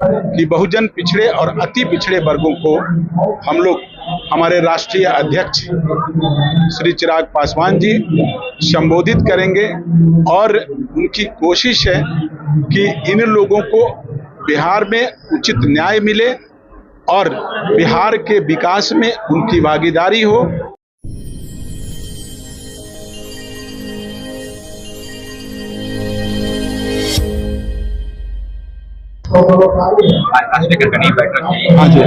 कि बहुजन पिछड़े और अति पिछड़े वर्गों को हम लोग हमारे राष्ट्रीय अध्यक्ष श्री चिराग पासवान जी संबोधित करेंगे और उनकी कोशिश है कि इन लोगों को बिहार में उचित न्याय मिले और बिहार के विकास में उनकी भागीदारी हो। हाँ जी,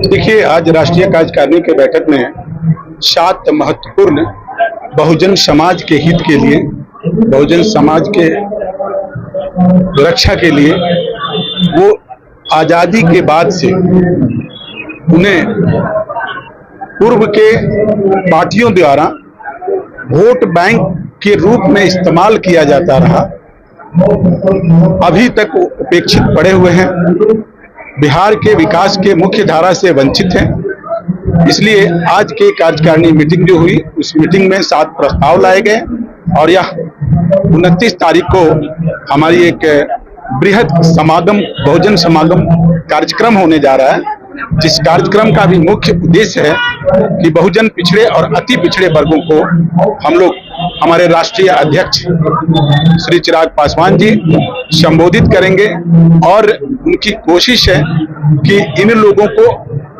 देखिए, आज राष्ट्रीय कार्यकारिणी के बैठक में 7 महत्वपूर्ण बहुजन समाज के हित के लिए, बहुजन समाज के रक्षा के लिए, वो आजादी के बाद से उन्हें पूर्व के पार्टियों द्वारा वोट बैंक के रूप में इस्तेमाल किया जाता रहा, अभी तक उपेक्षित पड़े हुए हैं, बिहार के विकास के मुख्य धारा से वंचित हैं। इसलिए आज के कार्यकारिणी मीटिंग जो हुई, उस मीटिंग में 7 प्रस्ताव लाए गए और यह 29 तारीख को हमारी एक बृहद समागम, बहुजन समागम कार्यक्रम होने जा रहा है, जिस कार्यक्रम का भी मुख्य उद्देश्य है कि बहुजन पिछड़े और अति पिछड़े वर्गों को हम लोग हमारे राष्ट्रीय अध्यक्ष श्री चिराग पासवान जी संबोधित करेंगे और उनकी कोशिश है कि इन लोगों को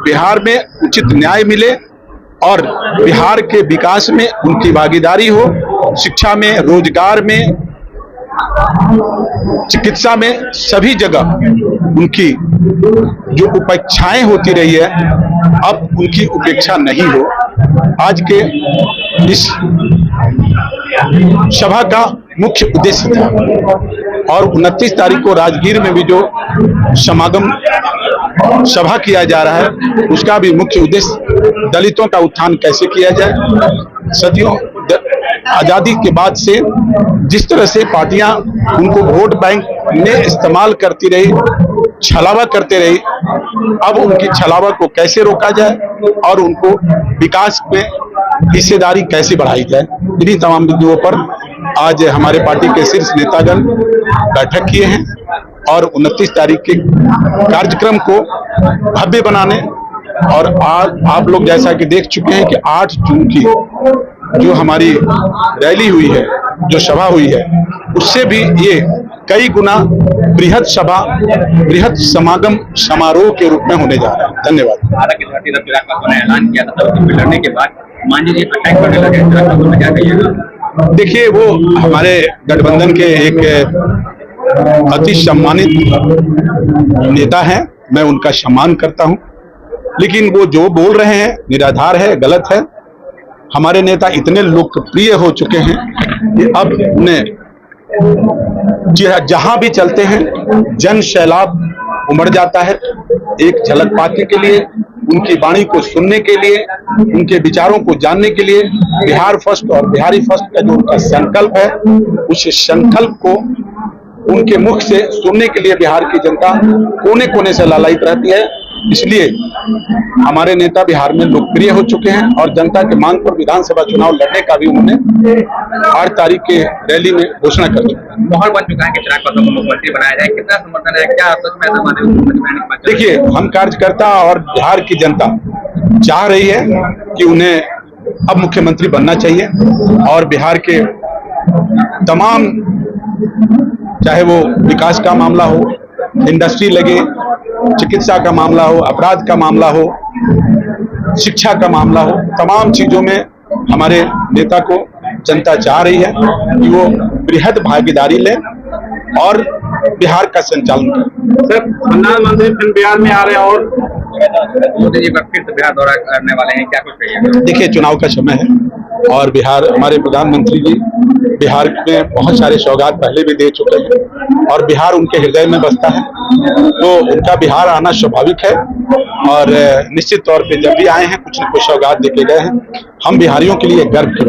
बिहार में उचित न्याय मिले और बिहार के विकास में उनकी भागीदारी हो, शिक्षा में, रोजगार में, चिकित्सा में, सभी जगह उनकी जो उपेक्षाएं होती रही है, अब उनकी उपेक्षा नहीं हो। आज के इस सभा का मुख्य उद्देश्य था और 29 तारीख को राजगीर में भी जो समागम सभा किया जा रहा है, उसका भी मुख्य उद्देश्य दलितों का उत्थान कैसे किया जाए। सदियों आजादी के बाद से जिस तरह से पार्टियां उनको वोट बैंक में इस्तेमाल करती रही, छलावा करते रही, अब उनकी छलावा को कैसे रोका जाए और उनको विकास में हिस्सेदारी कैसे बढ़ाई जाए, इन्हीं तमाम बिंदुओं पर आज हमारे पार्टी के शीर्ष नेतागण बैठक किए हैं और 29 तारीख के कार्यक्रम को भव्य बनाने और आज आप लोग जैसा कि देख चुके हैं कि 8 जून की जो हमारी रैली हुई है, जो सभा हुई है, उससे भी ये कई गुना बृहद सभा, बृहद समागम समारोह के रूप में होने जा रहा है। धन्यवाद। ऐलान किया था लड़ने के बाद मांझी जी अटैक करने लगे, क्या कहिएगा? देखिए, वो हमारे गठबंधन के एक अति सम्मानित नेता हैं, मैं उनका सम्मान करता हूं, लेकिन वो जो बोल रहे हैं निराधार है, गलत है। हमारे नेता इतने लोकप्रिय हो चुके हैं कि अब उन्हें जहां भी चलते हैं जन सैलाब उमड़ जाता है। एक झलक पाने के लिए, उनकी वाणी को सुनने के लिए, उनके विचारों को जानने के लिए, बिहार फर्स्ट और बिहारी फर्स्ट का जो उनका संकल्प है, उस संकल्प को उनके मुख से सुनने के लिए बिहार की जनता कोने कोने से लालायित रहती है। इसलिए हमारे नेता बिहार में लोकप्रिय हो चुके हैं और जनता के मांग पर विधानसभा चुनाव लड़ने का भी उन्होंने 8 तारीख के रैली में घोषणा कर दी। माहौल बन चुका है कि चिराग पासवान को मुख्यमंत्री बनाया जाए, कितना समर्थन है, क्या सच में ऐसा माने? देखिए, हम कार्यकर्ता और बिहार की जनता चाह रही है कि उन्हें अब मुख्यमंत्री बनना चाहिए और बिहार के तमाम, चाहे वो विकास का मामला हो, इंडस्ट्री लगे, चिकित्सा का मामला हो, अपराध का मामला हो, शिक्षा का मामला हो, तमाम चीजों में हमारे नेता को जनता चाह रही है कि वो बृहद भागीदारी ले और बिहार का संचालन करें। सर, प्रधानमंत्री फिर बिहार में आ रहे हैं और मोदी जी का फिर से बिहार दौरा करने वाले हैं, क्या कुछ कहिए? देखिए, चुनाव का समय है और बिहार, हमारे प्रधानमंत्री जी बिहार में बहुत सारे सौगात पहले भी दे चुके हैं और बिहार उनके हृदय में बसता है, तो उनका बिहार आना स्वाभाविक है और निश्चित तौर पे जब भी आए हैं कुछ न कुछ सौगात देके गए हैं। हम बिहारियों के लिए गर्व की